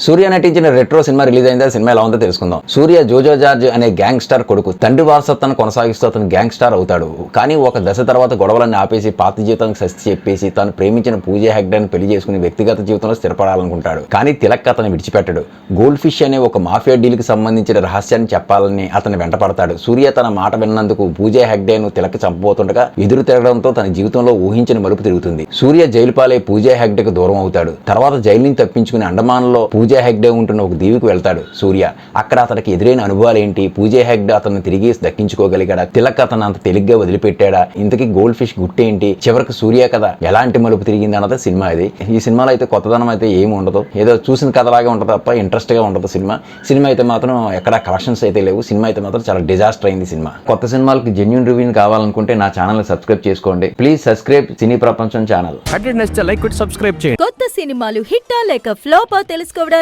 సూర్య నటించిన retro cinema release అయింది. Cinema ఎలా ఉందో తెలుసుకుందాం. సూర్య జోజో జార్జ్ అనే గ్యాంగ్ స్టార్ కొడుకు. తండ్రి వారసత్వాన్ని కొనసాగిస్తూ అతను గ్యాంగ్ స్టార్ అవుతాడు. కానీ ఒక దశ తర్వాత గొడవలన్నీ ఆపేసి పాత జీవితానికి సస్తి చెప్పేసి తాను ప్రేమించిన పూజా హెగ్డేని పెళ్లి చేసుకుని వ్యక్తిగత జీవితంలో స్థిరపడాలనుకుంటాడు. కానీ తిలక్ అతను విడిచిపెట్టడు. గోల్డ్ ఫిష్ అనే ఒక మాఫియా డీల్ కి సంబంధించిన రహస్యాన్ని చెప్పాలని అతను వెంటపడతాడు. సూర్య తన మాట విన్నందుకు పూజా హెగ్డేను తిలక్ చంపబోతుండగా ఎదురు తిరగడంతో తన జీవితంలో ఊహించిన మలుపు తిరుగుతుంది. సూర్య జైలు పాలై పూజా హెగ్డేకు దూరం అవుతాడు. తర్వాత జైలు నుంచి తప్పించుకుని అండమాన్లో పూజా హెగ్డే ఉంటున్న ఒక దీవికి వెళ్తాడు సూర్య. అక్కడ అతనికి ఎదురైన అనుభవాలు ఏంటి, పూజా హెగ్డే అతన్ని తిరిగి దక్కించుకోగలిగాడా, తిలక్ అతను అంత తేలిగ్గా వదిలిపెట్టాడా, ఇంతకీ గోల్డ్ ఫిష్ గుట్టేంటి, చివరికి సూర్య కథ ఎలాంటి మలుపు తిరిగింది అన్నది సినిమా. ఈ సినిమాలో అయితే కొత్తదనం అయితే ఏమి ఉండదు, ఏదో చూసిన కథలాగే ఉంటుంది తప్ప ఇంట్రెస్ట్ గా ఉండదు సినిమా అయితే మాత్రం ఎక్కడ కలెక్షన్స్ అయితే లేవు. సినిమా అయితే మాత్రం చాలా డిజాస్టర్ అయింది సినిమా. కొత్త సినిమాలకు జెన్యూన్ రివ్యూ కావాలనుకుంటే నా ఛానల్ సబ్స్క్రైబ్ చేసుకోండి. ప్లీజ్ సబ్స్క్రైబ్ సినీ ప్రపంచం ఛానల్. కొత్త సినిమాలు హిట్టా లేక ఫ్లాపా తెలుసుకోవడం